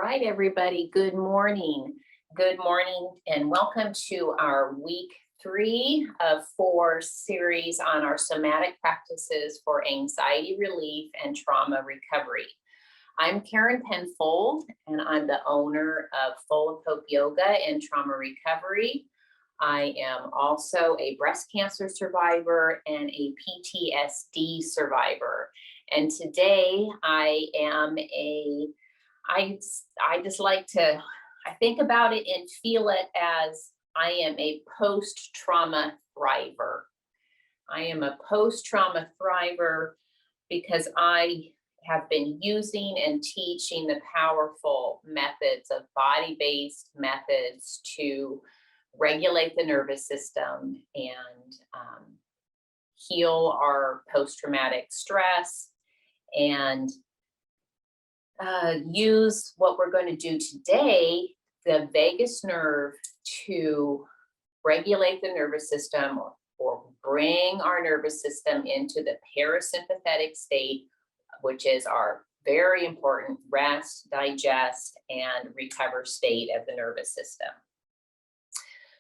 right, everybody, good morning. Good morning and welcome to our week 3 of 4 series on our somatic practices for anxiety relief and trauma recovery. I'm Karen Penfold and I'm the owner of Full of Hope Yoga and Trauma Recovery. I am also a breast cancer survivor and a PTSD survivor. And today I just like to, I think about it and feel it as I am a post-trauma thriver. I am a post-trauma thriver because I have been using and teaching the powerful methods of body-based methods to regulate the nervous system and heal our post-traumatic stress and use what we're going to do today, the vagus nerve, to regulate the nervous system or bring our nervous system into the parasympathetic state, which is our very important rest, digest, and recover state of the nervous system.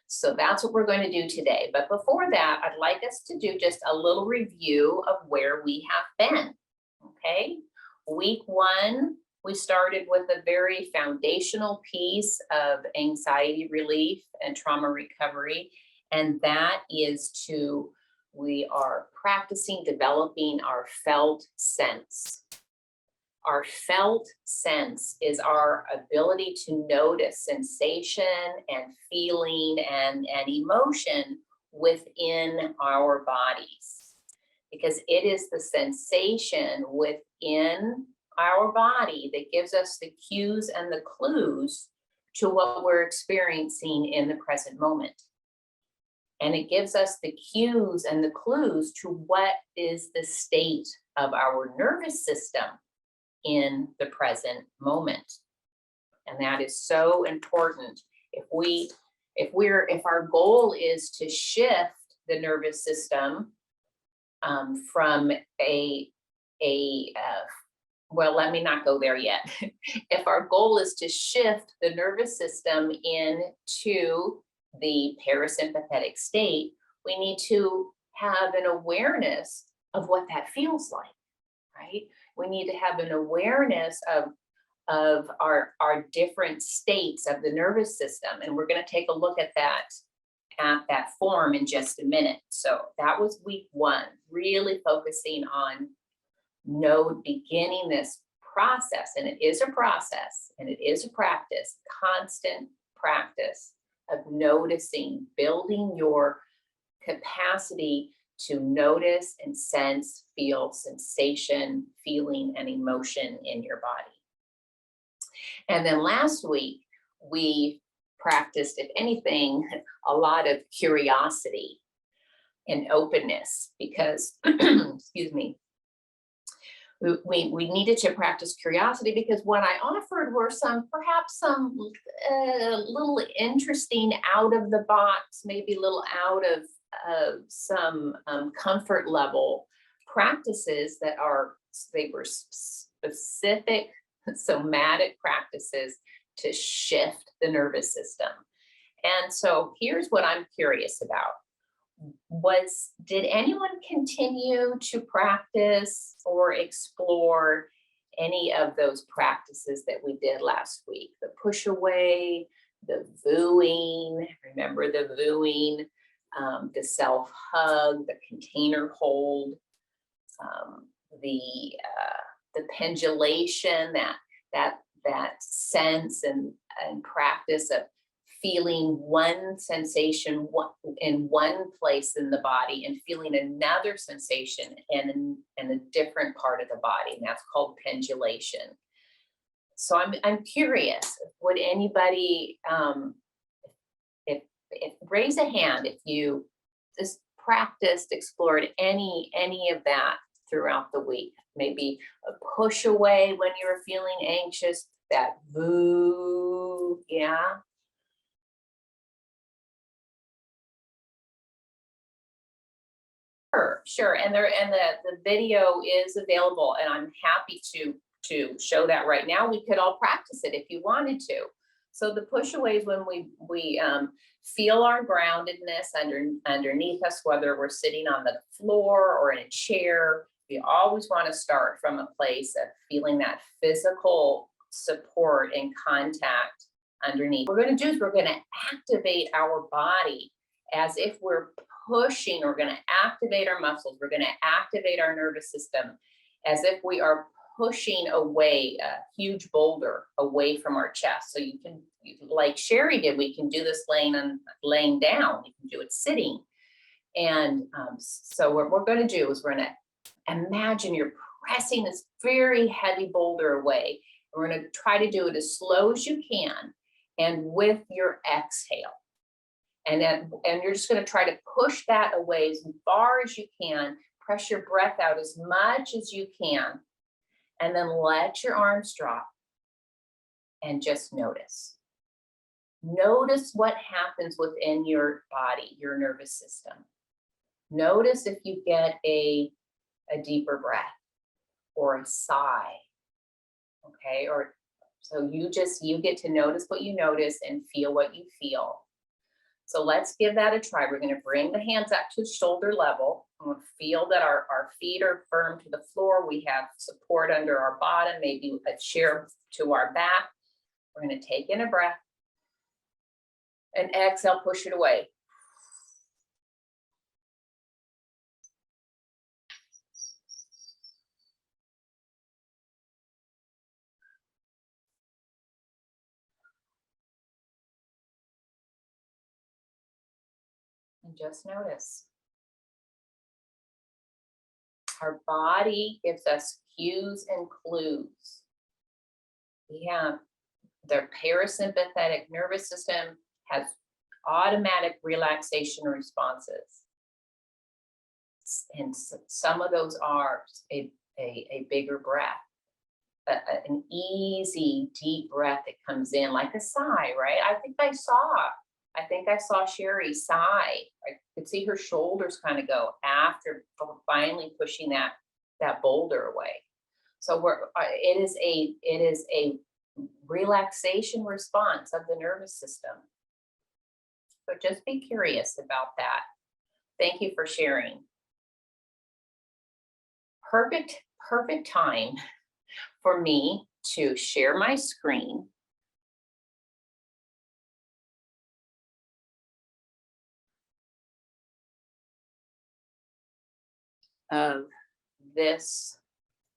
So that's what we're going to do today. But before that, I'd like us to do just a little review of where we have been. Okay, week 1, we started with a very foundational piece of anxiety relief and trauma recovery, and that is we are practicing developing our felt sense. Our felt sense is our ability to notice sensation and feeling and emotion within our bodies, because it is the sensation within our body that gives us the cues and the clues to what we're experiencing in the present moment. And it gives us the cues and the clues to what is the state of our nervous system in the present moment. And that is so important. If our goal is to shift the nervous system from well, let me not go there yet. If our goal is to shift the nervous system into the parasympathetic state, we need to have an awareness of what that feels like, right? We need to have an awareness of our different states of the nervous system. And we're going to take a look at that form in just a minute. So that was week 1, really focusing on beginning this process. And it is a process and it is a practice, constant practice of noticing, building your capacity to notice and sense, feel sensation, feeling, and emotion in your body. And then last week, we practiced, if anything, a lot of curiosity and openness because, excuse me, we needed to practice curiosity because what I offered were perhaps some little interesting out of the box, maybe a little out of some comfort level practices they were specific somatic practices to shift the nervous system. And so here's what I'm curious about. Did anyone continue to practice or explore any of those practices that we did last week? The push away, the vooing, remember the vooing, the self-hug, the container hold, the pendulation, that sense and practice of feeling one sensation in one place in the body and feeling another sensation in a different part of the body, and that's called pendulation. So I'm curious, would anybody if raise a hand if you just practiced, explored any of that throughout the week? Maybe a push away when you were feeling anxious, that voo, yeah. Sure. And the video is available, and I'm happy to to show that right now. We could all practice it if you wanted to. So the push away is when we feel our groundedness underneath us, whether we're sitting on the floor or in a chair. We always want to start from a place of feeling that physical support and contact underneath. What we're going to do is we're going to activate our body as if we're pushing. We're going to activate our muscles. We're going to activate our nervous system as if we are pushing away a huge boulder away from our chest. So you can, like Sherry did, we can do this laying down. You can do it sitting. And so what we're going to do is we're going to imagine you're pressing this very heavy boulder away. We're going to try to do it as slow as you can and with your exhale. And you're just going to try to push that away as far as you can. Press your breath out as much as you can. And then let your arms drop and just notice. Notice what happens within your body, your nervous system. Notice if you get a deeper breath or a sigh. Okay, or so you get to notice what you notice and feel what you feel. So let's give that a try. We're going to bring the hands up to shoulder level. We'll feel that our feet are firm to the floor. We have support under our bottom, maybe a chair to our back. We're going to take in a breath and exhale, push it away. And just notice. Our body gives us cues and clues. We have their parasympathetic nervous system has automatic relaxation responses. And some of those are a bigger breath, an easy, deep breath that comes in like a sigh, right? I think I saw Sherry sigh. I could see her shoulders kind of go after finally pushing that boulder away. So it is a relaxation response of the nervous system. So just be curious about that. Thank you for sharing. Perfect time for me to share my screen. Of this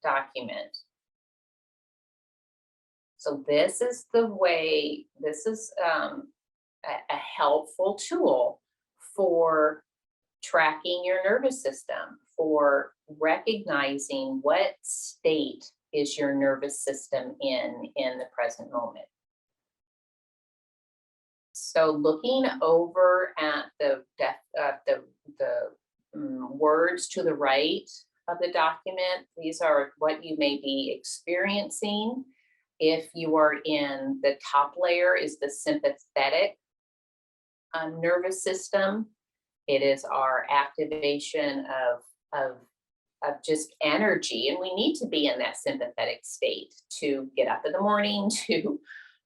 document. So this is a helpful tool for tracking your nervous system, for recognizing what state is your nervous system in the present moment. So looking over at the words to the right of the document, these are what you may be experiencing. If you are in the top layer is the sympathetic nervous system. It is our activation of just energy, and we need to be in that sympathetic state to get up in the morning, to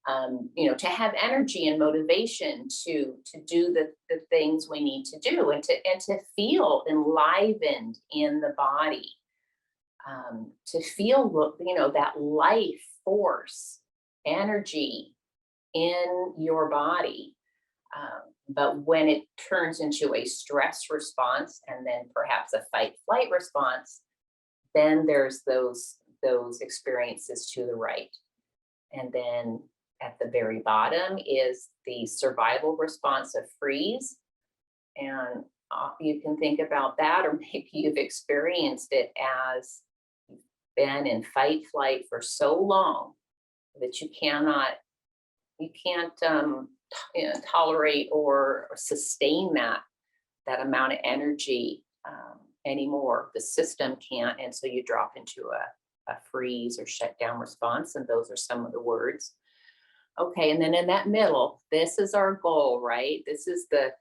to have energy and motivation to do the things we need to do, and to feel enlivened in the body, to feel that life force energy in your body. But when it turns into a stress response and then perhaps a fight flight response, then there's those experiences to the right. And then at the very bottom is the survival response of freeze. And you can think about that, or maybe you've experienced it as you've been in fight flight for so long that you can't tolerate or sustain that amount of energy anymore. The system can't, and so you drop into a freeze or shutdown response, and those are some of the words. Okay, and then in that middle, this is our goal, right? This is the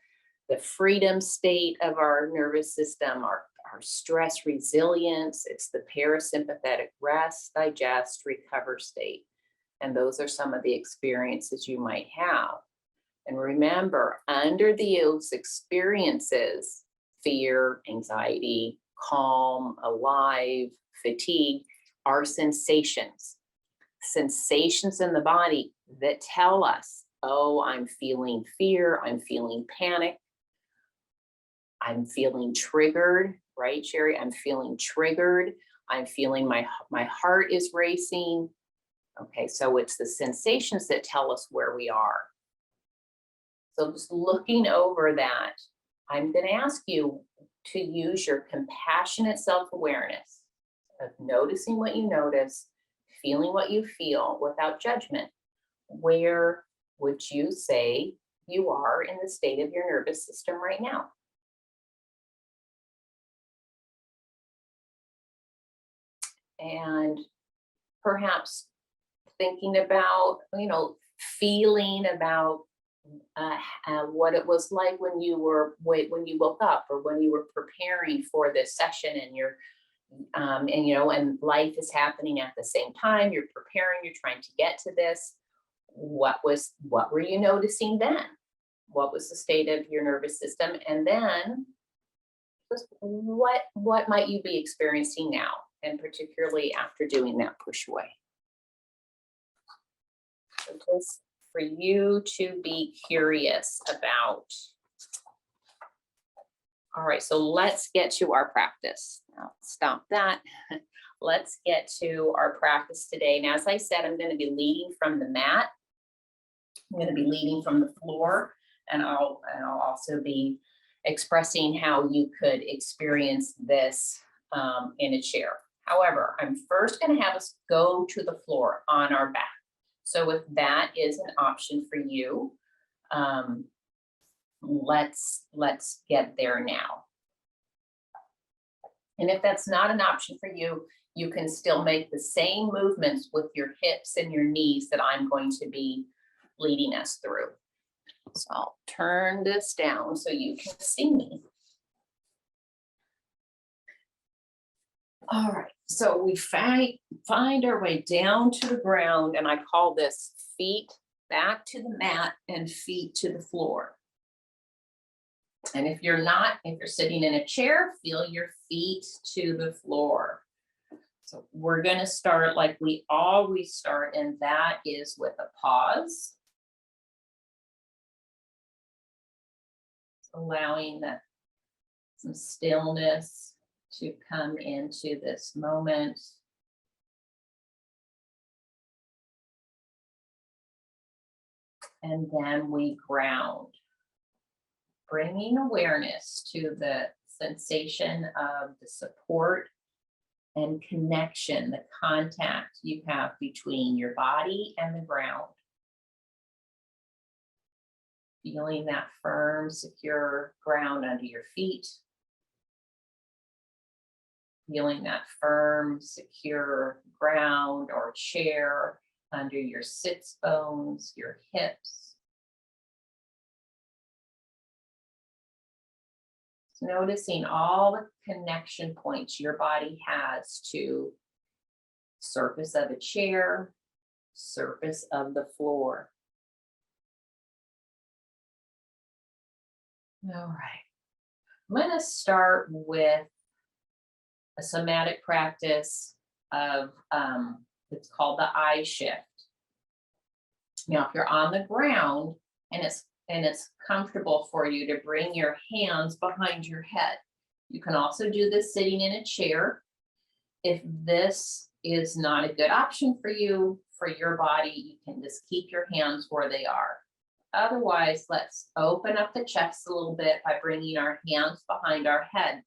freedom state of our nervous system, our our stress resilience. It's the parasympathetic rest, digest, recover state. And those are some of the experiences you might have. And remember, under those experiences, fear, anxiety, calm, alive, fatigue, are sensations. Sensations in the body that tell us, oh, I'm feeling fear, I'm feeling panic, I'm feeling triggered, right, Sherry? I'm feeling triggered. I'm feeling my heart is racing. Okay, so it's the sensations that tell us where we are. So just looking over that, I'm going to ask you to use your compassionate self-awareness of noticing what you notice, feeling what you feel without judgment. Where would you say you are in the state of your nervous system right now? And perhaps thinking about, feeling about what it was like when you woke up, or when you were preparing for this session, and and life is happening at the same time. You're preparing, you're trying to get to this. What were you noticing then? What was the state of your nervous system? And then just what might you be experiencing now, and particularly after doing that push away? So just for you to be curious about. All right, so let's get to our practice. Now, stop that. Let's get to our practice today. Now, as I said, I'm going to be leading from the mat. I'm going to be leading from the floor, and I'll also be expressing how you could experience this in a chair. However, I'm first going to have us go to the floor on our back. So if that is an option for you, let's get there now. And if that's not an option for you, you can still make the same movements with your hips and your knees that I'm going to be leading us through. So I'll turn this down so you can see me. All right, so we find our way down to the ground, and I call this feet back to the mat and feet to the floor. And if you're sitting in a chair, feel your feet to the floor. So we're going to start like we always start, and that is with a pause. Allowing some stillness to come into this moment. And then we ground, bringing awareness to the sensation of the support and connection, the contact you have between your body and the ground. Feeling that firm, secure ground under your feet. Feeling that firm, secure ground or chair under your sits bones, your hips. Noticing all the connection points your body has to surface of a chair, surface of the floor. All right. I'm going to start with a somatic practice of, it's called the I shift. Now, if you're on the ground and it's comfortable for you to bring your hands behind your head, you can also do this sitting in a chair. If this is not a good option for you, for your body, you can just keep your hands where they are. Otherwise, let's open up the chest a little bit by bringing our hands behind our head.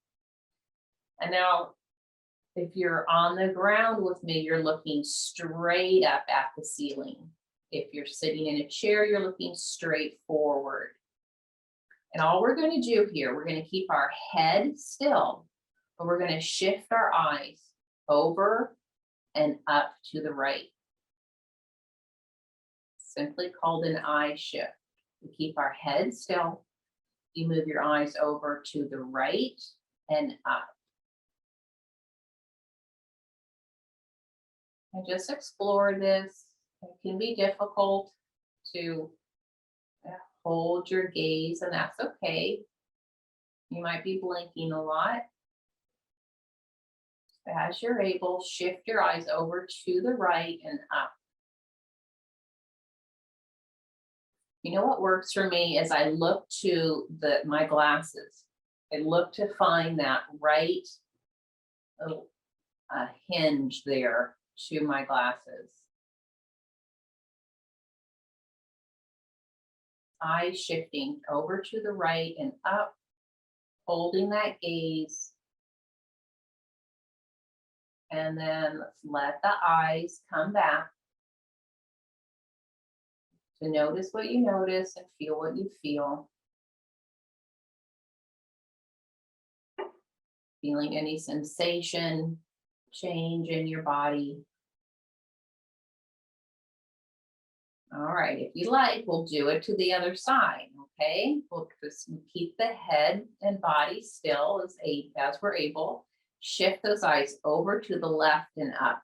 And now, if you're on the ground with me, you're looking straight up at the ceiling. If you're sitting in a chair, you're looking straight forward. And all we're going to do here, we're going to keep our head still, but we're going to shift our eyes over and up to the right. Simply called an eye shift. We keep our head still. You move your eyes over to the right and up. And just explore this. It can be difficult to hold your gaze, and that's okay. You might be blinking a lot. As you're able, shift your eyes over to the right and up. You know what works for me is I look to my glasses. I look to find that right hinge there to my glasses. Eyes shifting over to the right and up, holding that gaze. And then let's let the eyes come back to notice what you notice and feel what you feel. Feeling any sensation, change in your body. All right, if you like, we'll do it to the other side, okay? We'll just keep the head and body still as we're able. Shift those eyes over to the left and up.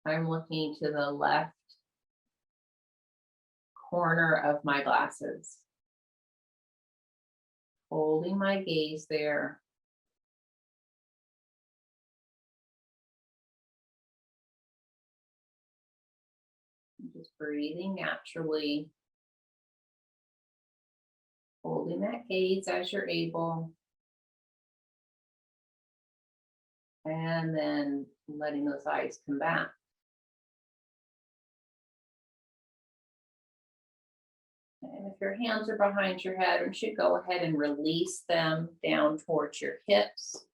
I'm looking to the left corner of my glasses. Holding my gaze there. Just breathing naturally. Holding that gaze as you're able. And then letting those eyes come back. And if your hands are behind your head, you should go ahead and release them down towards your hips.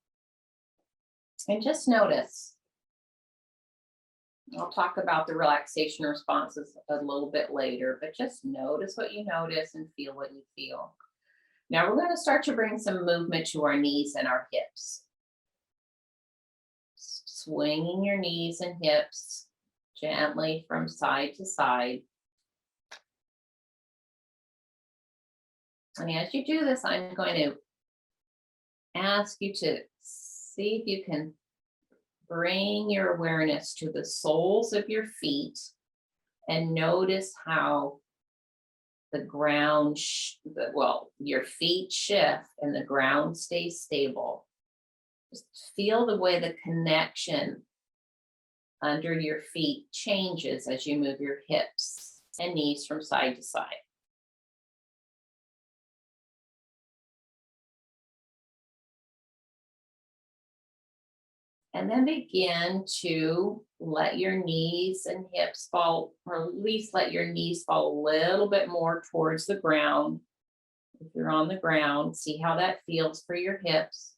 And just notice. I'll talk about the relaxation responses a little bit later, but just notice what you notice and feel what you feel. Now we're going to start to bring some movement to our knees and our hips. Swinging your knees and hips gently from side to side. And as you do this, I'm going to ask you to see if you can bring your awareness to the soles of your feet and notice how the ground, your feet shift and the ground stays stable. Just feel the way the connection under your feet changes as you move your hips and knees from side to side. And then begin to let your knees and hips fall, or at least let your knees fall a little bit more towards the ground. If you're on the ground, see how that feels for your hips.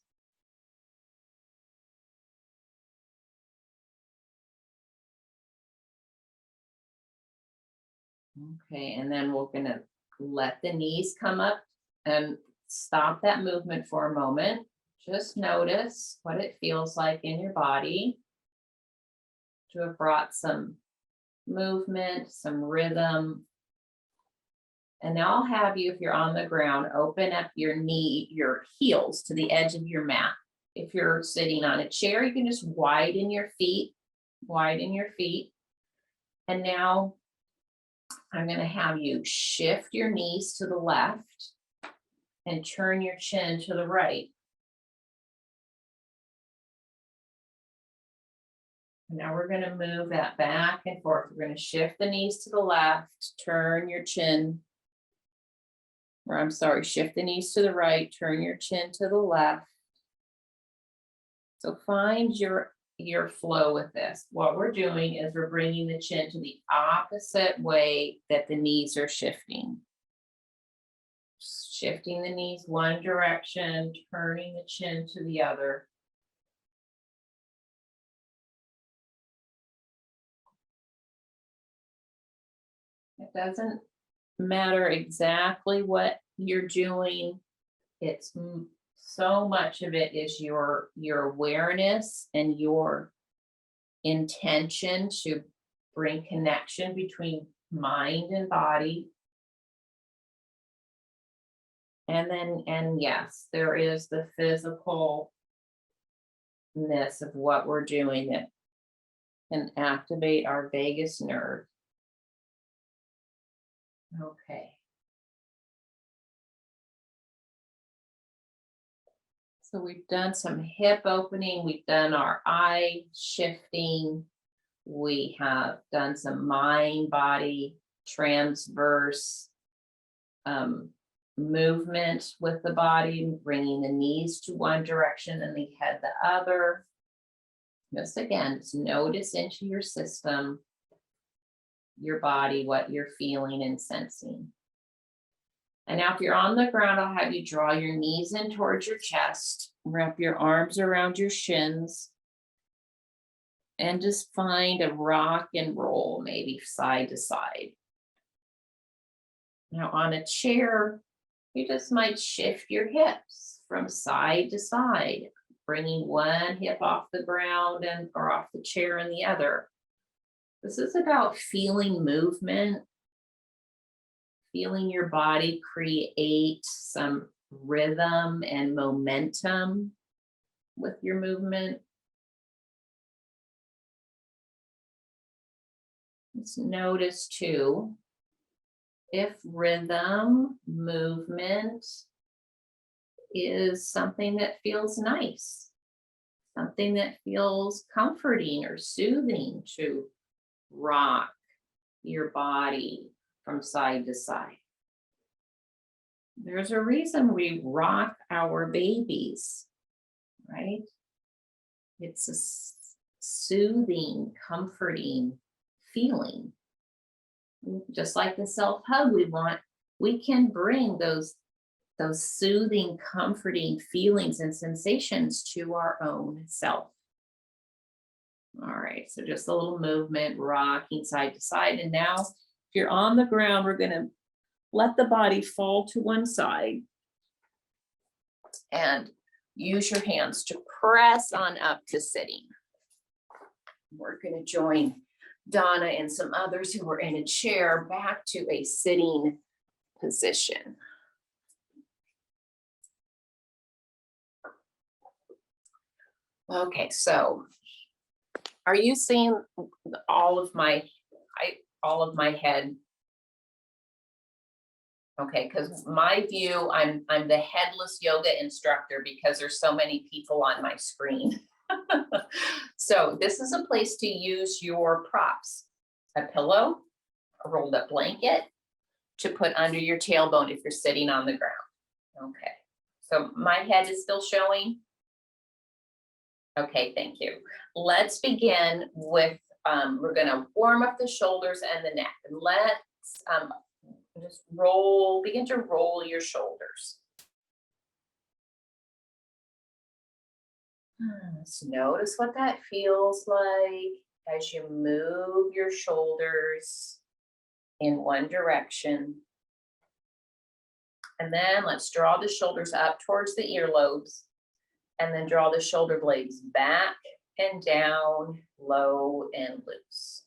Okay, and then we're going to let the knees come up and stop that movement for a moment. Just notice what it feels like in your body to have brought some movement, some rhythm. And now I'll have you, if you're on the ground, open up your heels to the edge of your mat. If you're sitting on a chair, you can just widen your feet. And now I'm going to have you shift your knees to the left and turn your chin to the right. Now we're going to move that back and forth. We're going to shift the knees to the left, turn your chin, shift the knees to the right, turn your chin to the left. So find your flow with this. What we're doing is we're bringing the chin to the opposite way that the knees are shifting. Shifting the knees one direction, turning the chin to the other. It doesn't matter exactly what you're doing. It's so much of it is your awareness and your intention to bring connection between mind and body. And yes, there is the physical of what we're doing that can activate our vagus nerve. Okay. So we've done some hip opening, we've done our eye shifting, we have done some mind body transverse movement with the body, bringing the knees to one direction and the head the other. Just again, just notice into your system, your body, what you're feeling and sensing. And now if you're on the ground, I'll have you draw your knees in towards your chest, wrap your arms around your shins, and just find a rock and roll, maybe side to side. Now on a chair, you just might shift your hips from side to side, bringing one hip off the ground or off the chair and the other. This is about feeling movement, feeling your body create some rhythm and momentum with your movement. Let's notice too, if rhythm, movement is something that feels nice, something that feels comforting or soothing to rock your body from side to side. There's a reason we rock our babies, right? It's a soothing, comforting feeling. Just like the self-hug we can bring those soothing, comforting feelings and sensations to our own self. All right, so just a little movement, rocking side to side. And now, if you're on the ground, we're gonna let the body fall to one side and use your hands to press on up to sitting. We're gonna join Donna and some others who are in a chair back to a sitting position. Okay, so are you seeing all of my head? Okay, because my view, I'm the headless yoga instructor because there's so many people on my screen. So this is a place to use your props. A pillow, a rolled up blanket to put under your tailbone if you're sitting on the ground. Okay, so my head is still showing. Okay, thank you. Let's begin with, we're gonna warm up the shoulders and the neck. And let's just begin to roll your shoulders. So notice what that feels like as you move your shoulders in one direction. And then let's draw the shoulders up towards the earlobes and then draw the shoulder blades back and down, low and loose.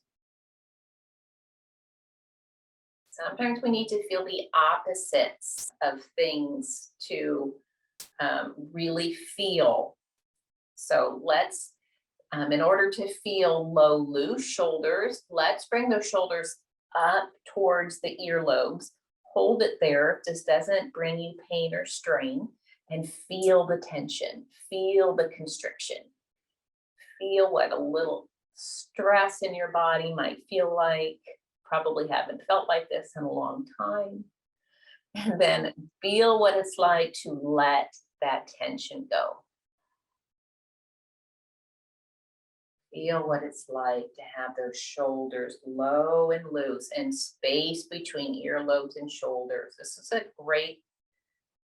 Sometimes we need to feel the opposites of things to really feel. So let's, in order to feel low, loose shoulders, let's bring those shoulders up towards the earlobes. Hold it there if this doesn't bring you pain or strain, and feel the tension, feel the constriction. Feel what a little stress in your body might feel like. Probably haven't felt like this in a long time. And then feel what it's like to let that tension go. Feel what it's like to have those shoulders low and loose and space between earlobes and shoulders. This is a great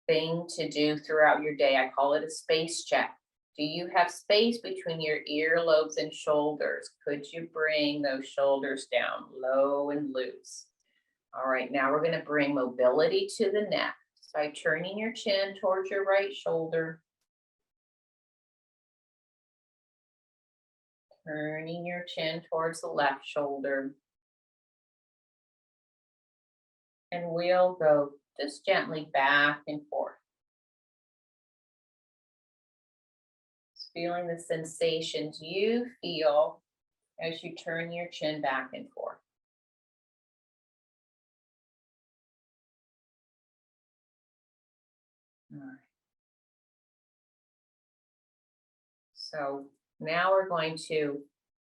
thing to do throughout your day. I call it a space check. Do you have space between your earlobes and shoulders? Could you bring those shoulders down low and loose? All right, now we're going to bring mobility to the neck by turning your chin towards your right shoulder. Turning your chin towards the left shoulder. And we'll go just gently back and forth. Feeling the sensations you feel as you turn your chin back and forth. All right. So now we're going to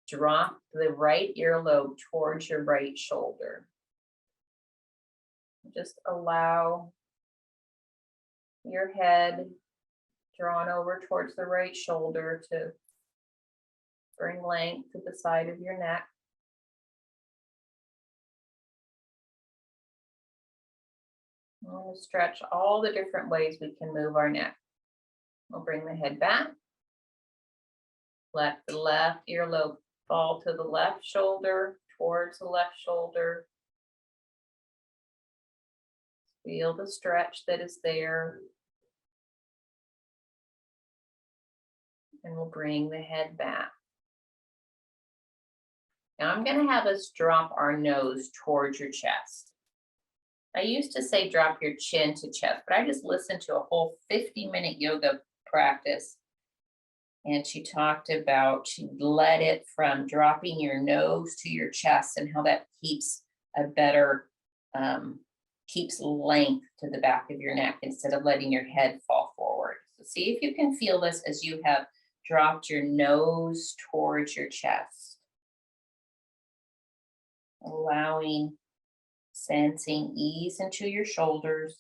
drop the right earlobe towards your right shoulder. Just allow your head drawn over towards the right shoulder to bring length to the side of your neck. We'll stretch all the different ways we can move our neck. We'll bring the head back. Let the left earlobe fall to the left shoulder, towards the left shoulder. Feel the stretch that is there. And we'll bring the head back. Now I'm going to have us drop our nose towards your chest. I used to say drop your chin to chest, but I just listened to a whole 50-minute yoga practice. And she talked about, she led it from dropping your nose to your chest and how that keeps a better, keeps length to the back of your neck instead of letting your head fall forward. So see if you can feel this as you have dropped your nose towards your chest. Allowing, sensing ease into your shoulders.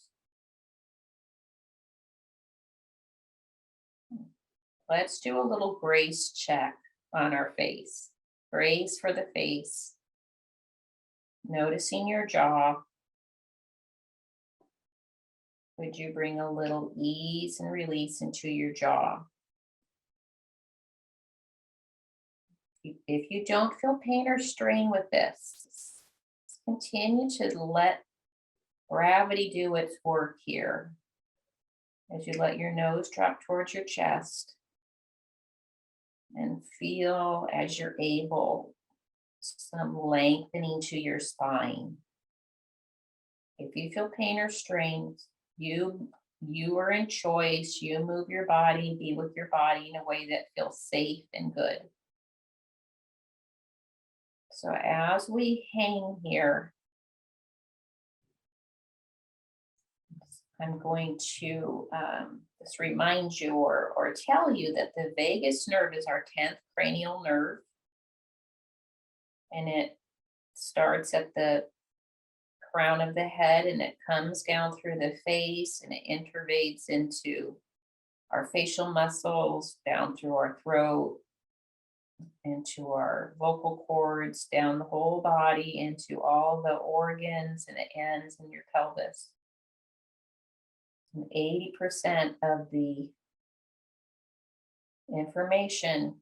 Let's do a little grace check on our face. Grace for the face. Noticing your jaw. Would you bring a little ease and release into your jaw? If you don't feel pain or strain with this, continue to let gravity do its work here. As you let your nose drop towards your chest. And feel, as you're able, some lengthening to your spine. If you feel pain or strain, you are in choice. You move your body, be with your body in a way that feels safe and good. So as we hang here, I'm going to just remind you or tell you that the vagus nerve is our 10th cranial nerve. And it starts at the crown of the head and it comes down through the face and it innervates into our facial muscles, down through our throat, into our vocal cords, down the whole body, into all the organs, and it ends in your pelvis. And 80% of the information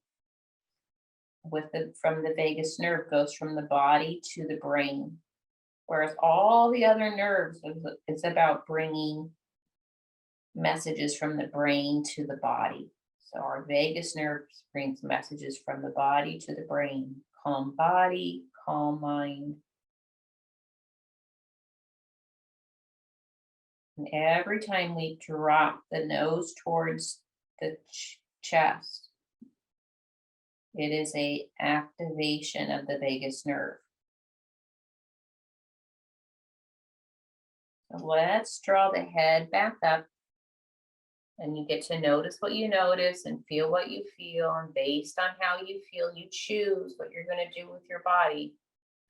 from the vagus nerve goes from the body to the brain, whereas all the other nerves is about bringing messages from the brain to the body. So our vagus nerve brings messages from the body to the brain. Calm body, calm mind. And every time we drop the nose towards the chest, it is an activation of the vagus nerve. So let's draw the head back up. And you get to notice what you notice and feel what you feel. And based on how you feel, you choose what you're going to do with your body.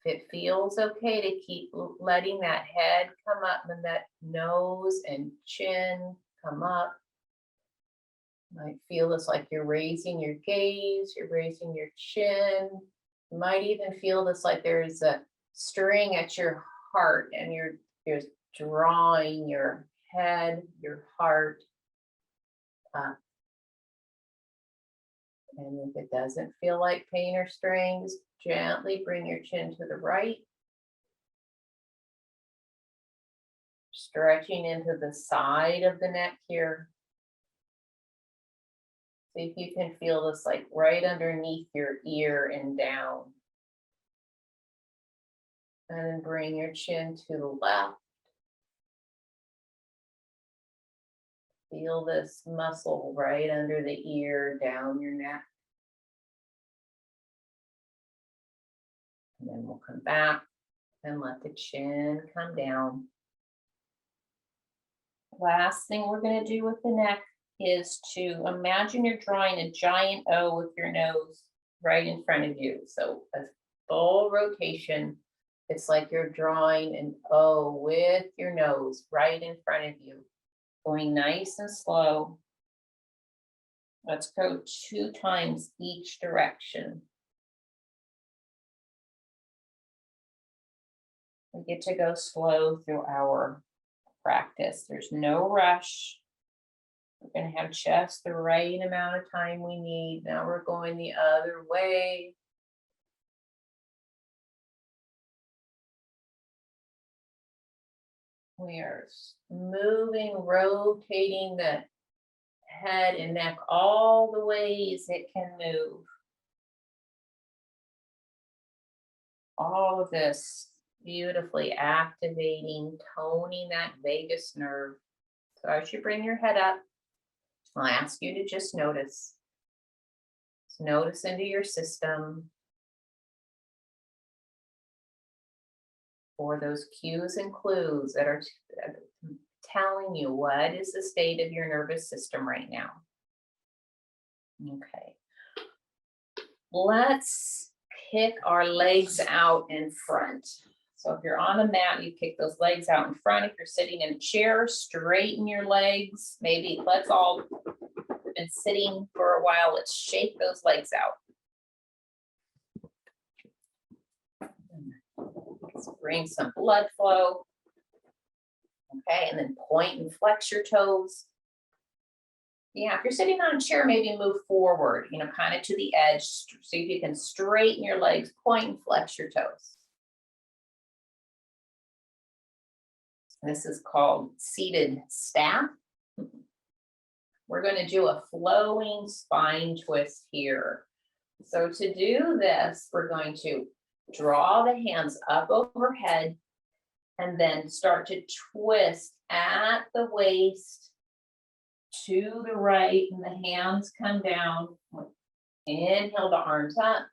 If it feels okay to keep letting that head come up and that nose and chin come up. You might feel this like you're raising your gaze, you're raising your chin. You might even feel this like there's a string at your heart and you're drawing your head, your heart up. And if it doesn't feel like pain or strain, just gently bring your chin to the right. Stretching into the side of the neck here. See if you can feel this like right underneath your ear and down. And then bring your chin to the left. Feel this muscle right under the ear, down your neck. And then we'll come back and let the chin come down. Last thing we're going to do with the neck is to imagine you're drawing a giant O with your nose right in front of you. So a full rotation. It's like you're drawing an O with your nose right in front of you. Going nice and slow. Let's go 2 times each direction. We get to go slow through our practice. There's no rush. We're going to have just the right amount of time we need. Now we're going the other way. We are moving, rotating the head and neck all the ways it can move. All of this beautifully activating, toning that vagus nerve. So as you bring your head up, I'll ask you to just notice. Just notice into your system for those cues and clues that are telling you what is the state of your nervous system right now. Okay. Let's kick our legs out in front. So if you're on a mat, you kick those legs out in front. If you're sitting in a chair, straighten your legs. Maybe let's all been sitting for a while. Let's shake those legs out. Let's bring some blood flow. Okay, and then point and flex your toes. Yeah, if you're sitting on a chair, maybe move forward, kind of to the edge. See if you can straighten your legs, point and flex your toes. This is called seated staff. We're going to do a flowing spine twist here. So to do this, we're going to draw the hands up overhead and then start to twist at the waist to the right, and the hands come down. Inhale the arms up.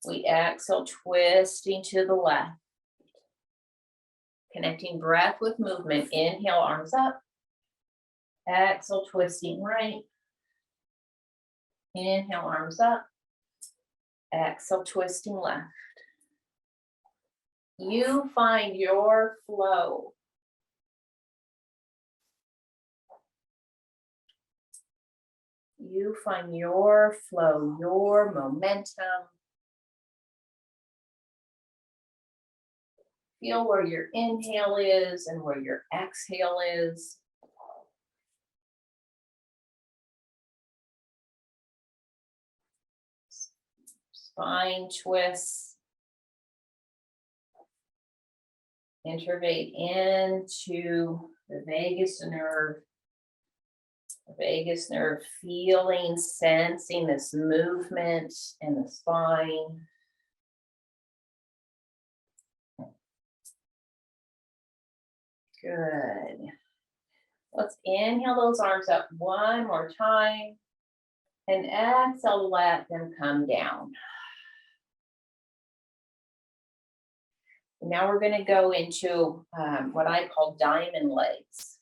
We exhale, twisting to the left. Connecting breath with movement. Inhale, arms up. Exhale, twisting right. Inhale, arms up. Exhale, twisting left. You find your flow. You find your flow, your momentum. Feel where your inhale is and where your exhale is. Spine twists. Innervate into the vagus nerve. The vagus nerve feeling, sensing this movement in the spine. Good. Let's inhale those arms up one more time. And exhale, let them come down. Now we're going to go into what I call diamond legs,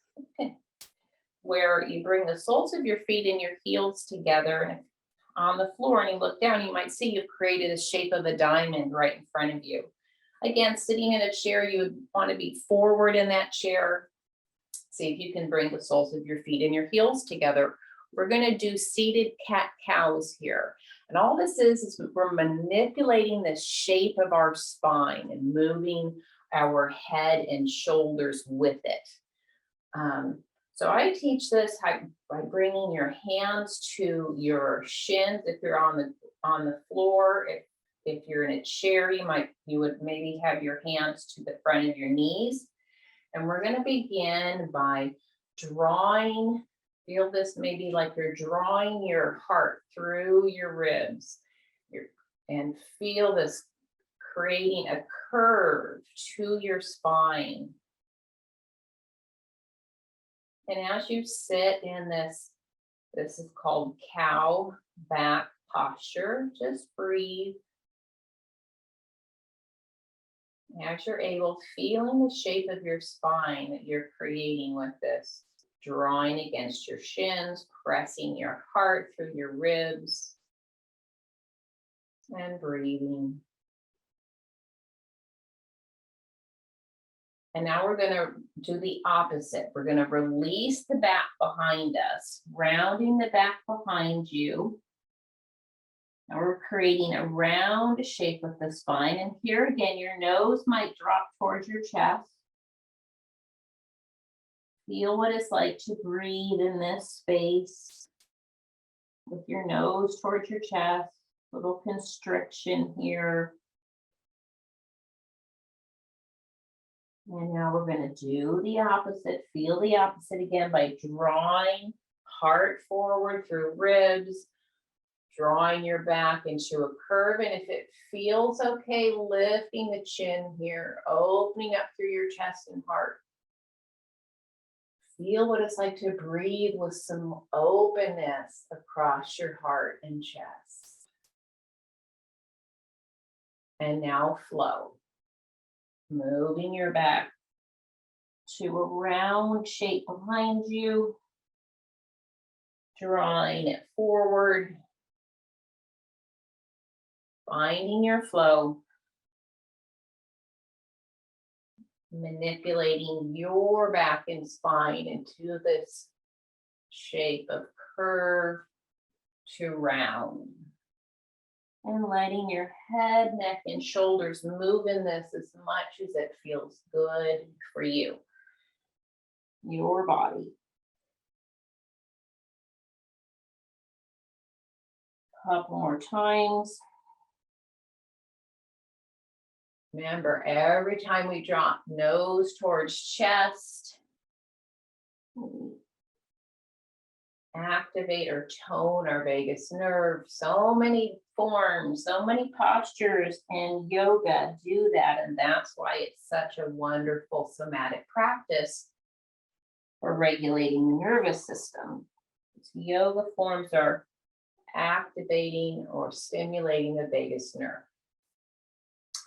where you bring the soles of your feet and your heels together on the floor, and you look down, you might see you've created a shape of a diamond right in front of you. Again, sitting in a chair, you would want to be forward in that chair. See if you can bring the soles of your feet and your heels together. We're going to do seated cat-cows here. And all this is we're manipulating the shape of our spine and moving our head and shoulders with it. So I teach this by bringing your hands to your shins if you're on the floor. If you're in a chair, you would maybe have your hands to the front of your knees. And we're going to begin by drawing. Feel this maybe like you're drawing your heart through your ribs. And feel this creating a curve to your spine. And as you sit in this is called cow back posture. Just breathe. As you're able, feeling the shape of your spine that you're creating with this, drawing against your shins, pressing your heart through your ribs, and breathing. And now we're going to do the opposite. We're going to release the back behind us, rounding the back behind you. And we're creating a round shape with the spine. And here again, your nose might drop towards your chest. Feel what it's like to breathe in this space with your nose towards your chest. Little constriction here. And now we're going to do the opposite. Feel the opposite again by drawing heart forward through ribs, drawing your back into a curve. And if it feels okay, lifting the chin here, opening up through your chest and heart. Feel what it's like to breathe with some openness across your heart and chest. And now flow. Moving your back to a round shape behind you, drawing it forward, finding your flow, manipulating your back and spine into this shape of curve to round. And letting your head, neck, and shoulders move in this as much as it feels good for you, your body. Couple more times. Remember, every time we drop nose towards chest, activate or tone our vagus nerve. So many forms, so many postures, and yoga do that. And that's why it's such a wonderful somatic practice for regulating the nervous system. Yoga forms are activating or stimulating the vagus nerve.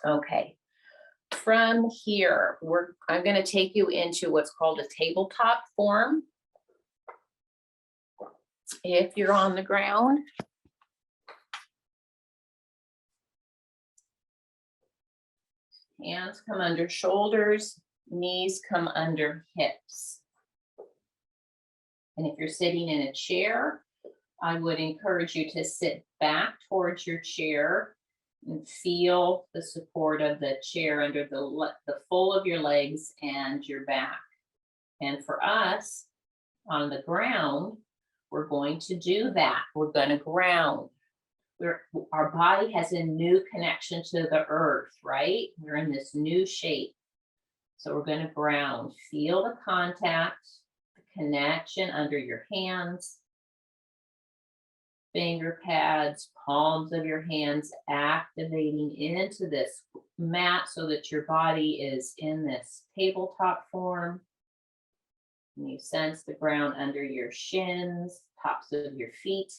Okay. From here, I'm going to take you into what's called a tabletop form. If you're on the ground, hands come under shoulders, knees come under hips. And if you're sitting in a chair, I would encourage you to sit back towards your chair and feel the support of the chair under the full of your legs and your back. And for us, on the ground, we're going to do that. We're going to ground. Our body has a new connection to the earth, right? We're in this new shape. So we're going to ground. Feel the contact, the connection under your hands, finger pads, palms of your hands, activating into this mat so that your body is in this tabletop form. And you sense the ground under your shins, tops of your feet.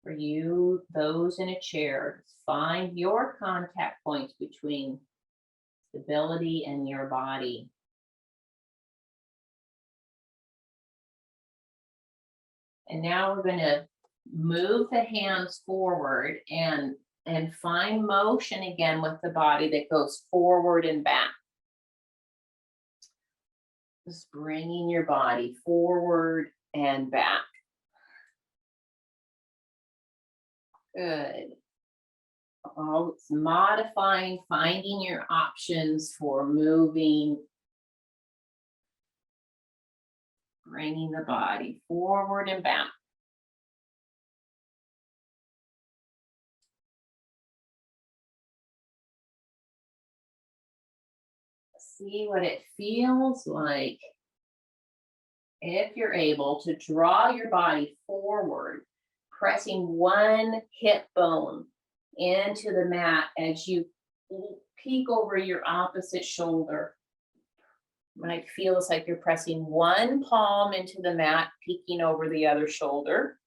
For you, those in a chair, find your contact points between stability and your body. And now we're going to move the hands forward and find motion again with the body that goes forward and back. Just bringing your body forward and back. Good. Oh, it's modifying, finding your options for moving. Bringing the body forward and back. See what it feels like. If you're able to draw your body forward, pressing one hip bone into the mat as you peek over your opposite shoulder. Might feel it's like you're pressing one palm into the mat, peeking over the other shoulder.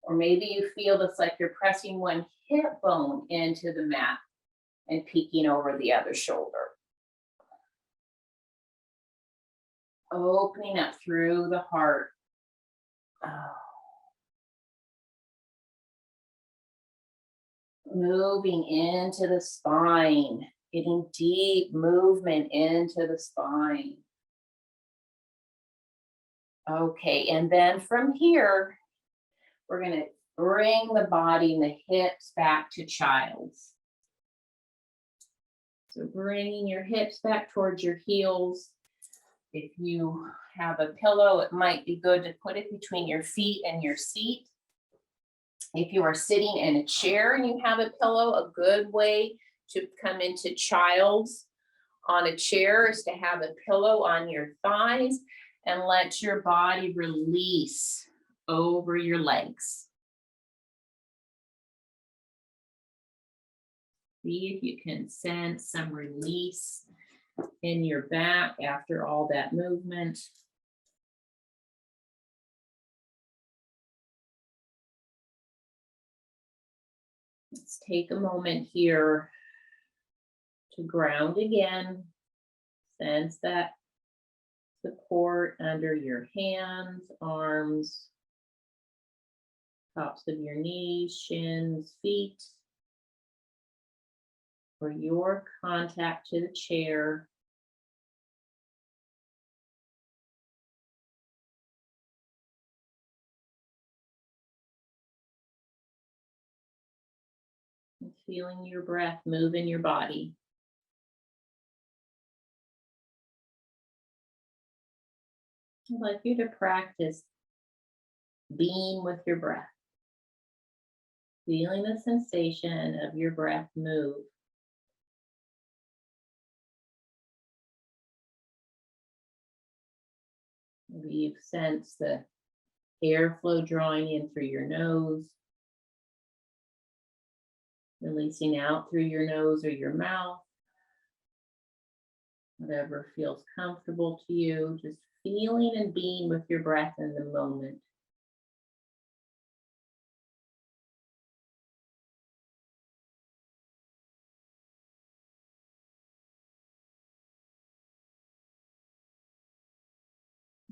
Or maybe you feel it's like you're pressing one hip bone into the mat and peeking over the other shoulder. Opening up through the heart. Oh. Moving into the spine, getting deep movement into the spine. Okay, and then from here, we're going to bring the body and the hips back to child's. So bringing your hips back towards your heels. If you have a pillow, it might be good to put it between your feet and your seat. If you are sitting in a chair and you have a pillow, a good way to come into child's on a chair is to have a pillow on your thighs and let your body release over your legs. See if you can sense some release in your back after all that movement. Let's take a moment here to ground again. Sense that support under your hands, arms, tops of your knees, shins, feet, or your contact to the chair. And feeling your breath move in your body. I'd like you to practice being with your breath, feeling the sensation of your breath move. Maybe you sense the airflow drawing in through your nose, releasing out through your nose or your mouth. Whatever feels comfortable to you, just feeling and being with your breath in the moment.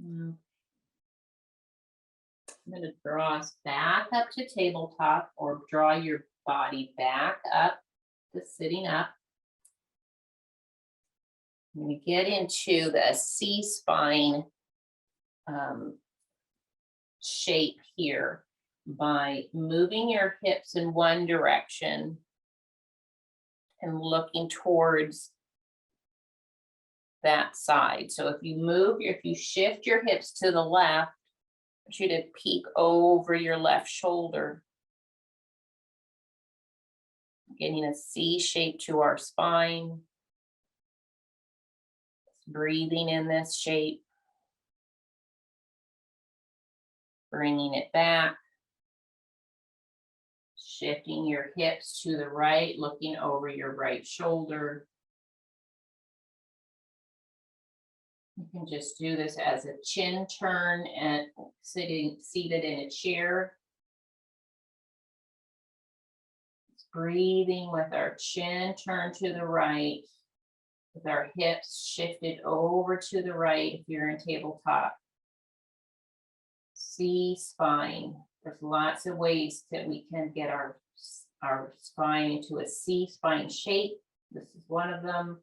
I'm going to draw us back up to tabletop, or draw your body back up to sitting up. I'm going to get into the C-spine shape here by moving your hips in one direction and looking towards that side. So if you shift your hips to the left, I want you to peek over your left shoulder. Getting a C shape to our spine. Breathing in this shape. Bringing it back. Shifting your hips to the right, looking over your right shoulder. You can just do this as a chin turn and seated in a chair. Just breathing with our chin turned to the right, with our hips shifted over to the right if you're in tabletop. C-spine. There's lots of ways that we can get our spine into a C-spine shape. This is one of them.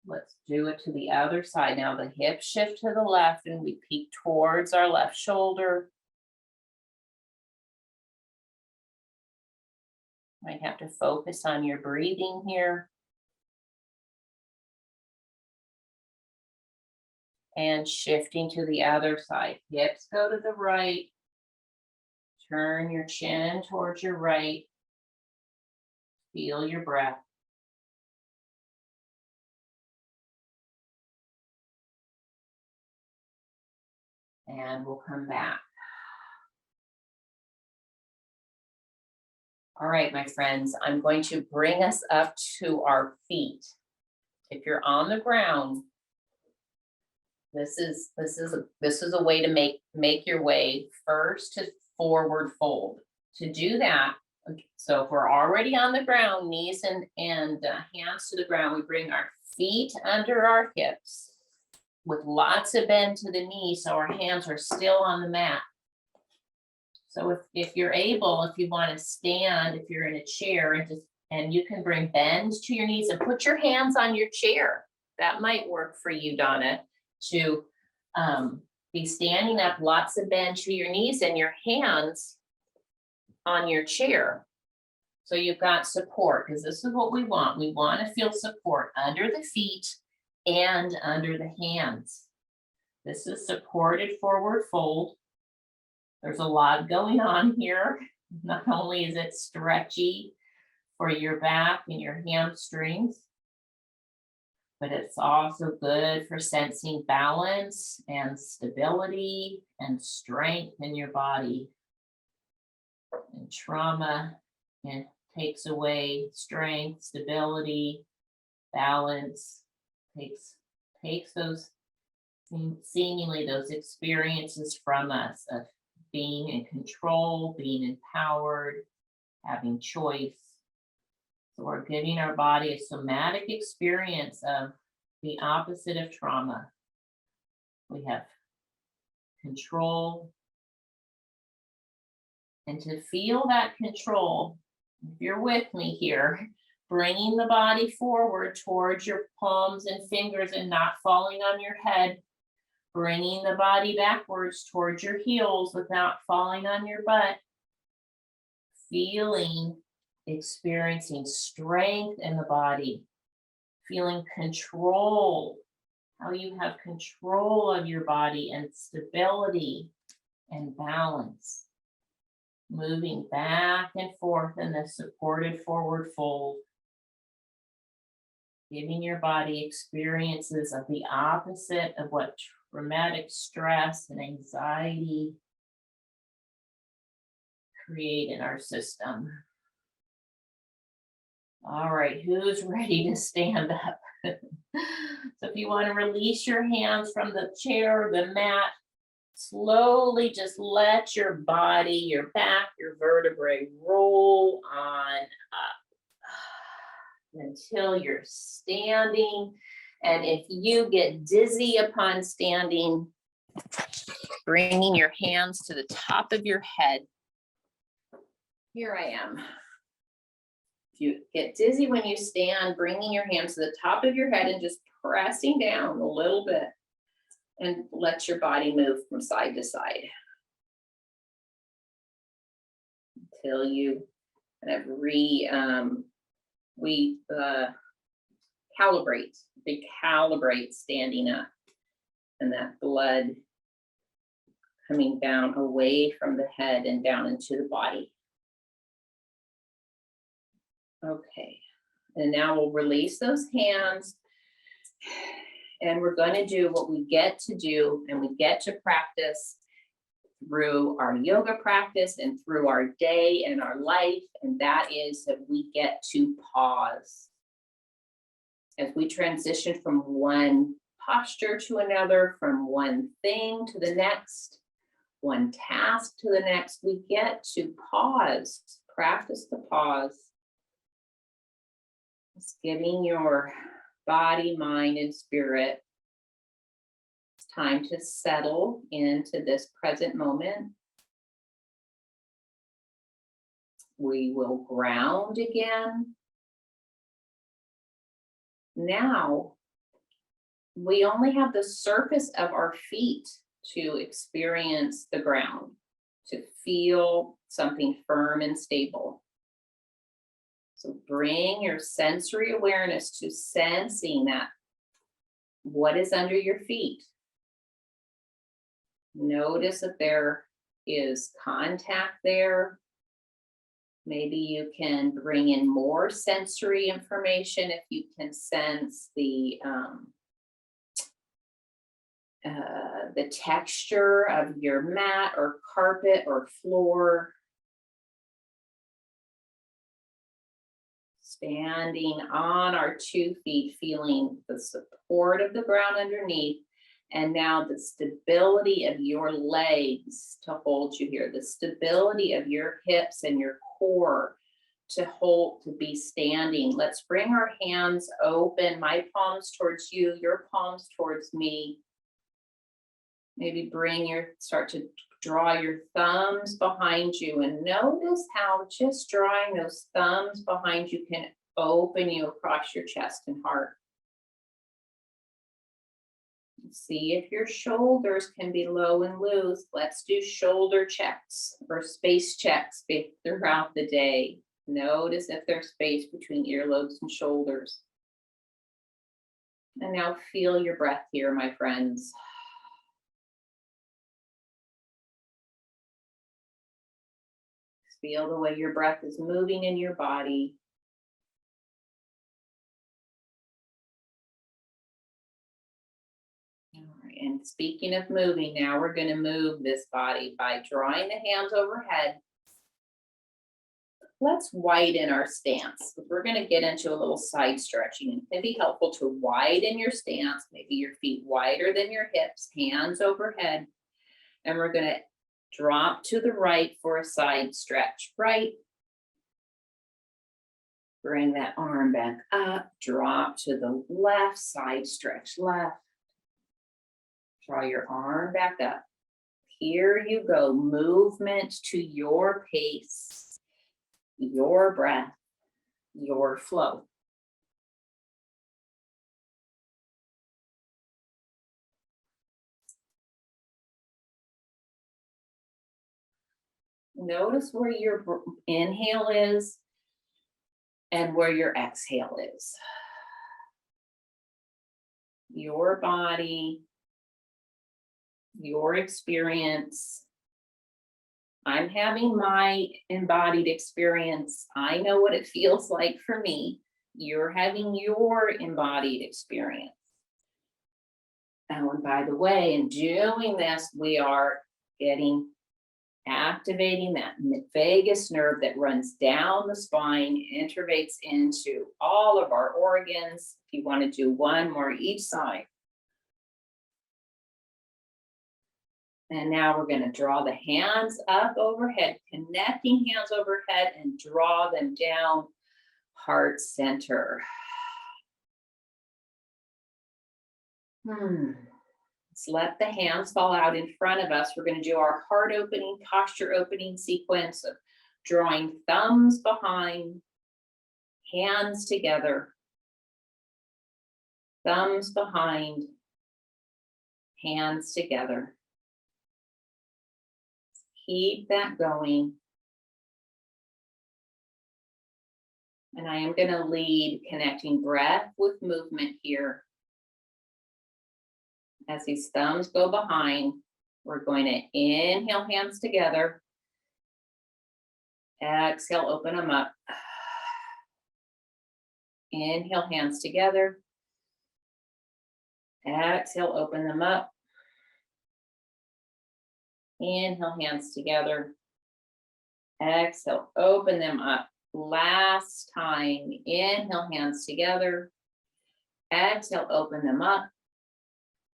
Let's do it to the other side. Now the hips shift to the left and we peek towards our left shoulder. Might have to focus on your breathing here. And shifting to the other side. Hips go to the right. Turn your chin towards your right. Feel your breath. And we'll come back. All right, my friends, I'm going to bring us up to our feet. If you're on the ground, This is a way to make your way first to forward fold. To do that, so if we're already on the ground, knees and hands to the ground, we bring our feet under our hips with lots of bend to the knees, so our hands are still on the mat. So if you're able, if you want to stand, if you're in a chair, and you can bring bend to your knees and put your hands on your chair. That might work for you, Donna, to be standing up, lots of bend to your knees and your hands on your chair. So you've got support, because this is what we want. We want to feel support under the feet and under the hands. This is supported forward fold. There's a lot going on here. Not only is it stretchy for your back and your hamstrings, but it's also good for sensing balance and stability and strength in your body. And trauma takes away strength, stability, balance, takes those seemingly those experiences from us of being in control, being empowered, having choice. So we're giving our body a somatic experience of the opposite of trauma. We have control. And to feel that control, if you're with me here, bringing the body forward towards your palms and fingers and not falling on your head, bringing the body backwards towards your heels without falling on your butt, feeling, experiencing strength in the body, feeling control, how you have control of your body and stability and balance. Moving back and forth in the supported forward fold. Giving your body experiences of the opposite of what traumatic stress and anxiety create in our system. All right, who's ready to stand up? So if you want to release your hands from the chair or the mat, slowly just let your body, your back, your vertebrae roll on up until you're standing. And if you get dizzy upon standing, bringing your hands to the top of your head. Here I am. If you get dizzy when you stand, bringing your hands to the top of your head and just pressing down a little bit. And let your body move from side to side until you kind of recalibrate standing up, and that blood coming down away from the head and down into the body. Okay, and now we'll release those hands. And we're going to do what we get to do, and we get to practice through our yoga practice and through our day and our life. And that is that we get to pause. As we transition from one posture to another, from one thing to the next, one task to the next, we get to pause, practice the pause. Just giving your body, mind, and spirit it's time to settle into this present moment. We will ground again. Now, we only have the surface of our feet to experience the ground, to feel something firm and stable. So bring your sensory awareness to sensing that what is under your feet. Notice that there is contact there. Maybe you can bring in more sensory information if you can sense the texture of your mat or carpet or floor. Standing on our 2 feet, feeling the support of the ground underneath, And now the stability of your legs to hold you here, the stability of your hips and your core to hold, to be standing. Let's bring our hands open, my palms towards you, your palms towards me. Maybe start to draw your thumbs behind you, and notice how just drawing those thumbs behind you can open you across your chest and heart. See if your shoulders can be low and loose. Let's do shoulder checks or space checks throughout the day. Notice if there's space between earlobes and shoulders. And now feel your breath here, my friends. Feel the way your breath is moving in your body. And speaking of moving, now we're going to move this body by drawing the hands overhead. Let's widen our stance. We're going to get into a little side stretching. It can be helpful to widen your stance, maybe your feet wider than your hips, hands overhead. And we're going to drop to the right for a side stretch. Right. Bring that arm back up, drop to the left, side stretch left. Draw your arm back up. Here you go. Movement to your pace, your breath, your flow. Notice where your inhale is and where your exhale is. Your body, your experience. I'm having my embodied experience. I know what it feels like for me. You're having your embodied experience. Oh, and by the way, in doing this, we are activating that vagus nerve that runs down the spine, innervates into all of our organs. If you want to do one more each side. And now we're going to draw the hands up overhead, connecting hands overhead, and draw them down heart center. Let's let the hands fall out in front of us. We're going to do our heart opening, posture opening sequence of drawing thumbs behind, hands together, thumbs behind, hands together. Keep that going. And I am going to lead connecting breath with movement here. As these thumbs go behind, we're going to inhale, hands together. Exhale, open them up. Inhale, hands together. Exhale, open them up. Inhale, hands together. Exhale, open them up. Last time. Inhale, hands together. Exhale, open them up.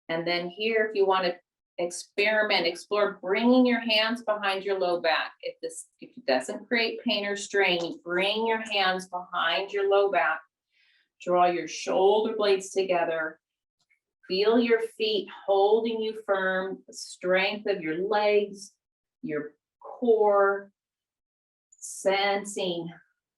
And then here, if you want to explore bringing your hands behind your low back. If it doesn't create pain or strain, bring your hands behind your low back. Draw your shoulder blades together. Feel your feet holding you firm, the strength of your legs, your core, sensing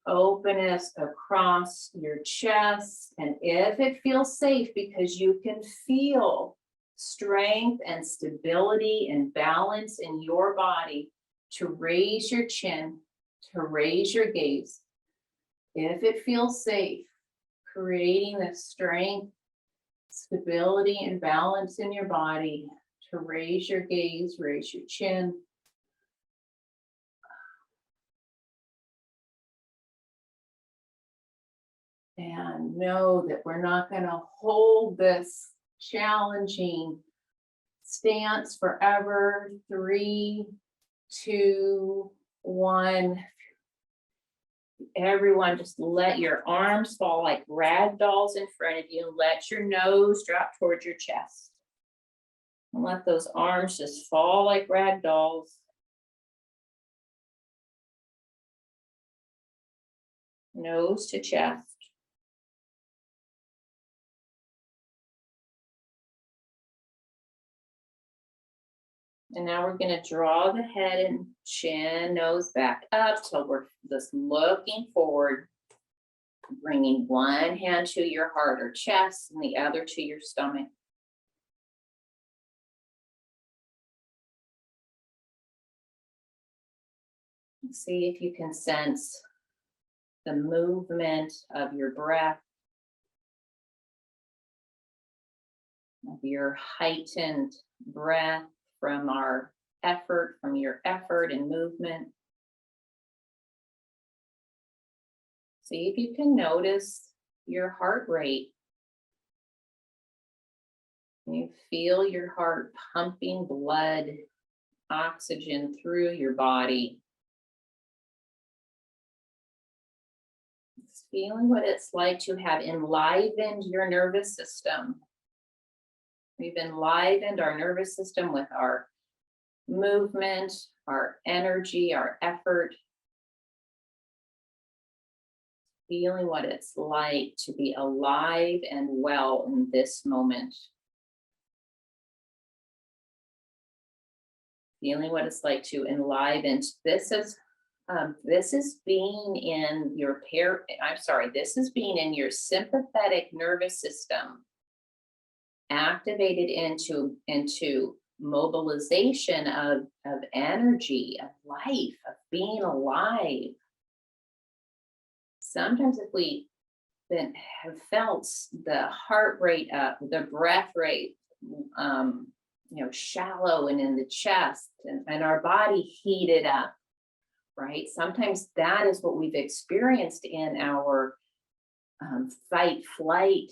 openness across your chest. And if it feels safe, because you can feel strength and stability and balance in your body, to raise your chin, to raise your gaze. If it feels safe, creating the strength, stability, and balance in your body, to raise your gaze, raise your chin. And know that we're not going to hold this challenging stance forever. 3, 2, 1. Everyone, just let your arms fall like rag dolls in front of you. Let your nose drop towards your chest. And let those arms just fall like rag dolls. Nose to chest. And now we're going to draw the head and chin, nose back up till we're just looking forward. Bringing one hand to your heart or chest and the other to your stomach. See if you can sense the movement of your breath, of your heightened breath from your effort and movement. See if you can notice your heart rate. You feel your heart pumping blood, oxygen through your body. It's feeling what it's like to have enlivened your nervous system. We've enlivened our nervous system with our movement, our energy, our effort. Feeling what it's like to be alive and well in this moment. Feeling what it's like to enliven. This is being in your this is being in your sympathetic nervous system, activated into mobilization of energy, of life, of being alive. Sometimes if we have felt the heart rate up, the breath rate, shallow and in the chest, and our body heated up, right? Sometimes that is what we've experienced in our fight flight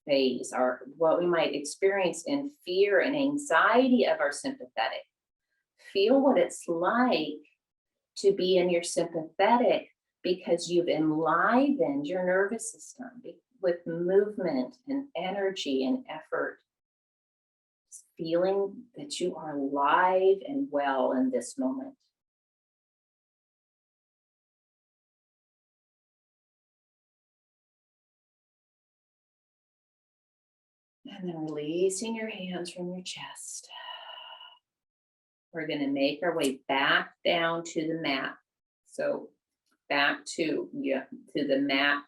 phase, or what we might experience in fear and anxiety of our sympathetic. Feel what it's like to be in your sympathetic, because you've enlivened your nervous system with movement and energy and effort. Feeling that you are alive and well in this moment. And then releasing your hands from your chest. We're going to make our way back down to the mat. So back to the mat,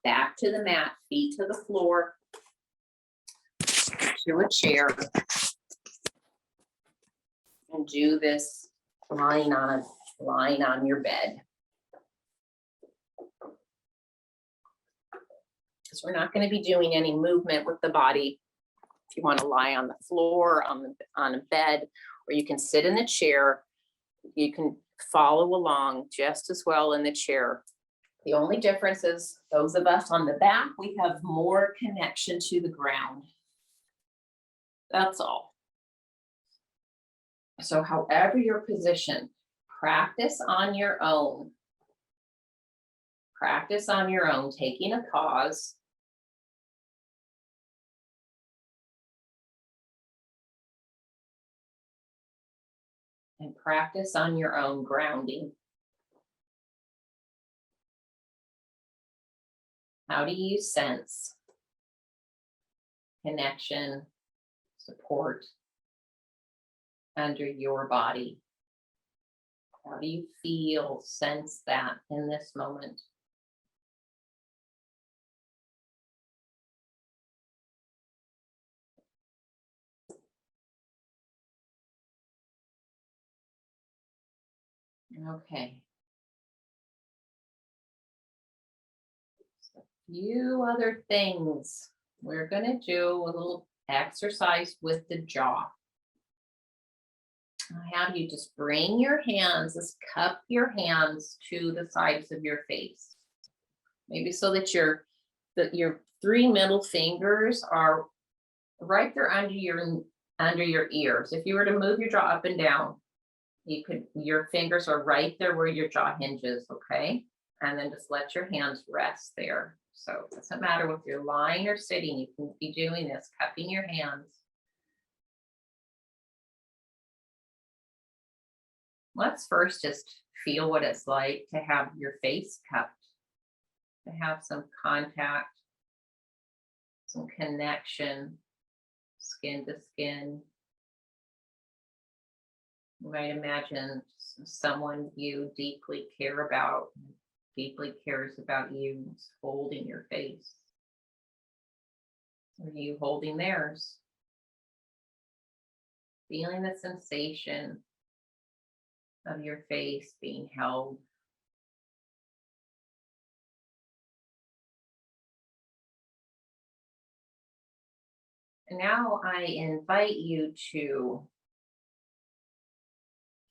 feet to the floor, to a chair. And do this lying on your bed. Because we're not going to be doing any movement with the body. If you want to lie on the floor, on a bed, or you can sit in the chair, you can follow along just as well in the chair. The only difference is those of us on the back, we have more connection to the ground. That's all. So however you're positioned, practice on your own. Practice on your own, taking a pause. And practice on your own grounding. How do you sense connection, support under your body? How do you feel, sense that in this moment? Okay. So a few other things. We're going to do a little exercise with the jaw. I have you just bring your hands, just cup your hands to the sides of your face. Maybe so that your three middle fingers are right there under your ears. If you were to move your jaw up and down, your fingers are right there where your jaw hinges, okay? And then just let your hands rest there. So it doesn't matter if you're lying or sitting, you can be doing this, cupping your hands. Let's first just feel what it's like to have your face cupped, to have some contact, some connection, skin to skin. You might imagine someone you deeply care about, deeply cares about you, is holding your face. Or you holding theirs, feeling the sensation of your face being held. And now I invite you to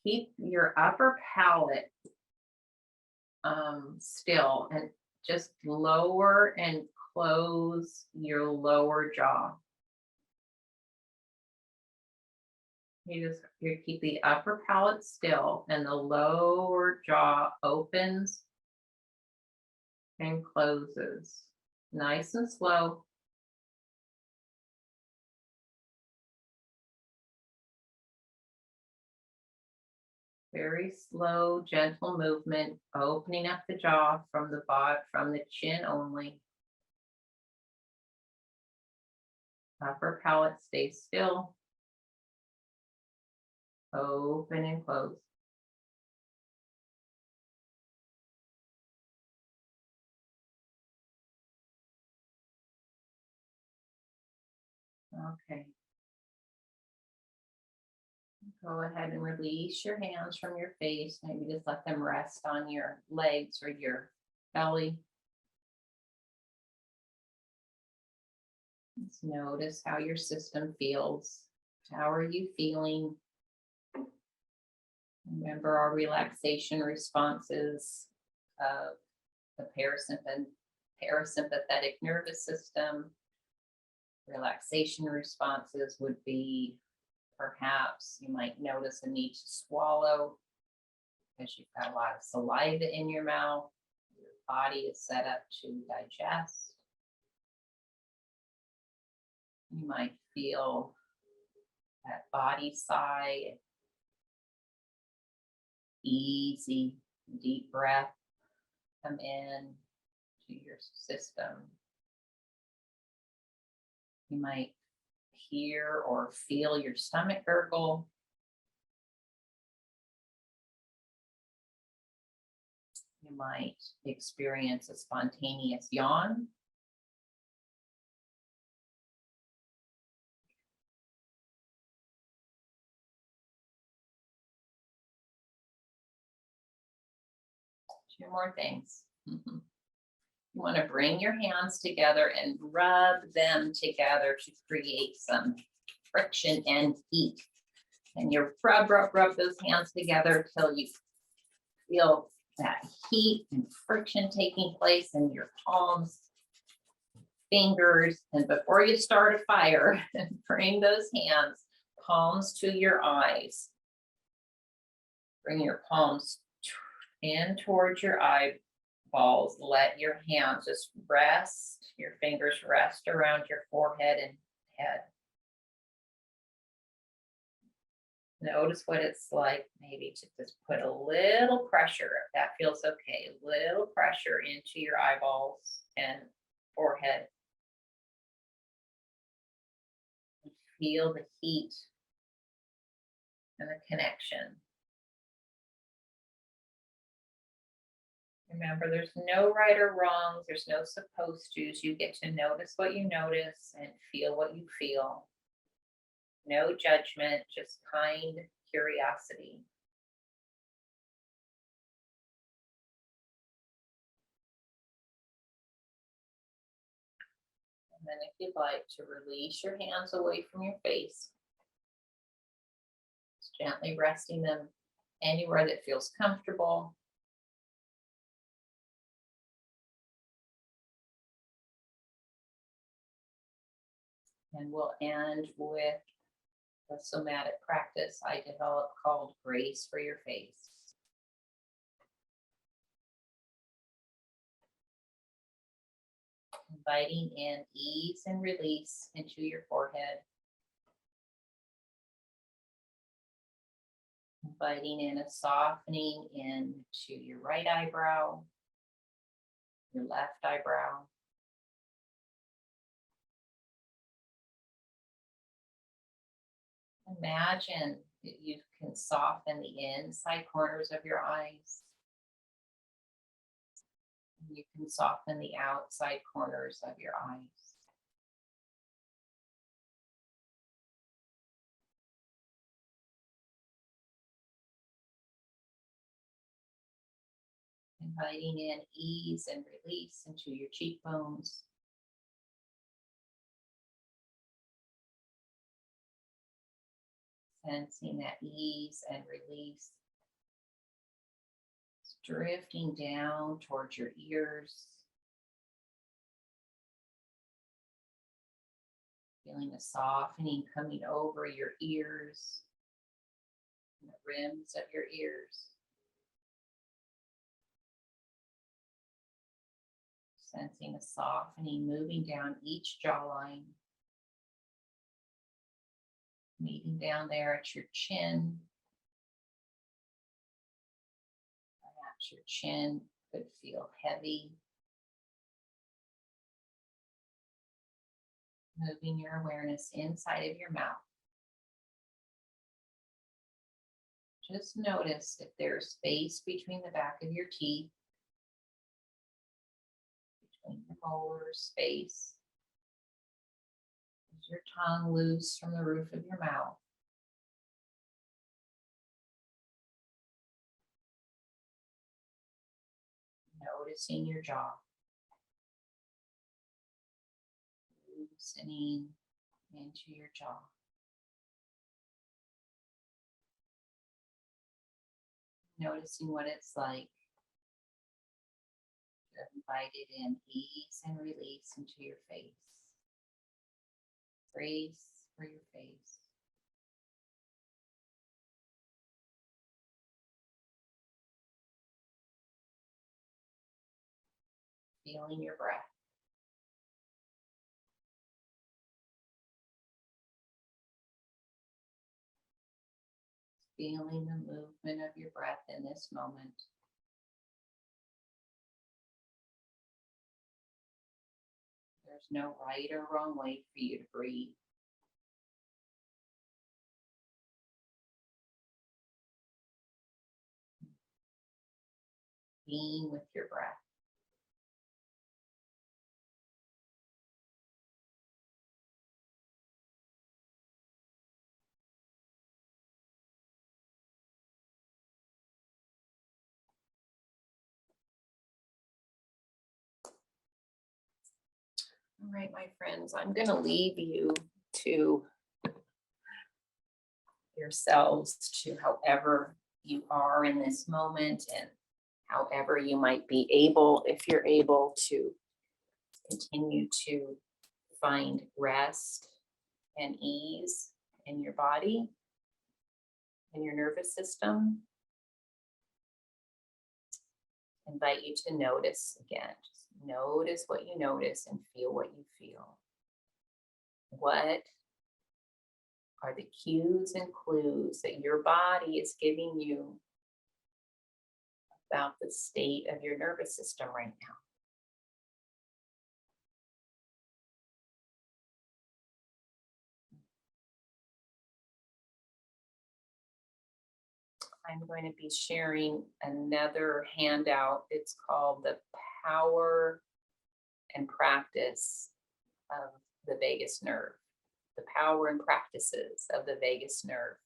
keep your upper palate still and just lower and close your lower jaw. You keep the upper palate still and the lower jaw opens and closes. Nice and slow. Very slow, gentle movement, opening up the jaw from the bottom, from the chin only. Upper palate stays still. Open and close. Okay. Go ahead and release your hands from your face. Maybe just let them rest on your legs or your belly. Just notice how your system feels. How are you feeling? Remember our relaxation responses of the parasympathetic nervous system. Relaxation responses would be, perhaps you might notice a need to swallow because you've got a lot of saliva in your mouth. Your body is set up to digest. You might feel that body sigh, easy, deep breath come in to your system. You might hear or feel your stomach gurgle. You might experience a spontaneous yawn. Two more things. You want to bring your hands together and rub them together to create some friction and heat. And you rub those hands together till you feel that heat and friction taking place in your palms, fingers. And before you start a fire, bring those hands, palms to your eyes. Bring your palms in towards your eyeballs. Let your hands just rest, your fingers rest around your forehead and head. Notice what it's like maybe to just put a little pressure, if that feels okay, a little pressure into your eyeballs and forehead. Feel the heat and the connection. Remember, there's no right or wrong. There's no supposed to's. You get to notice what you notice and feel what you feel. No judgment, just kind curiosity. And then if you'd like to release your hands away from your face, just gently resting them anywhere that feels comfortable. And we'll end with a somatic practice I developed called Grace for Your Face. Inviting in ease and release into your forehead. Inviting in a softening into your right eyebrow, your left eyebrow. Imagine that you can soften the inside corners of your eyes. And you can soften the outside corners of your eyes. Inviting in ease and release into your cheekbones. Sensing that ease and release. Drifting down towards your ears. Feeling the softening coming over your ears, and the rims of your ears. Sensing a softening moving down each jawline. Meeting down there at your chin. Perhaps your chin could feel heavy. Moving your awareness inside of your mouth. Just notice if there's space between the back of your teeth, between the molars, space. Is your tongue loose from the roof of your mouth? Noticing your jaw. Loosening into your jaw. Noticing what it's like to invite it in ease and release into your face. Grace for your face. Feeling your breath. Feeling the movement of your breath in this moment. There's no right or wrong way for you to breathe. Being with your breath. All right, my friends, I'm going to leave you to yourselves, to however you are in this moment and however you might be able, if you're able to continue to find rest and ease in your body, in your nervous system. Invite you to notice again. Just notice what you notice and feel what you feel. What are the cues and clues that your body is giving you about the state of your nervous system right now? I'm going to be sharing another handout. It's called The Power and Practice of the Vagus Nerve. The Power and Practices of the Vagus Nerve.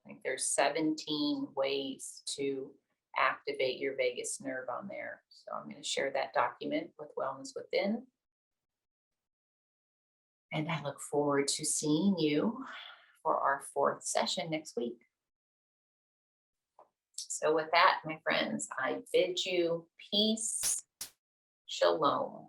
I think there's 17 ways to activate your vagus nerve on there. So I'm going to share that document with Wellness Within. And I look forward to seeing you for our 4th session next week. So with that, my friends, I bid you peace, shalom.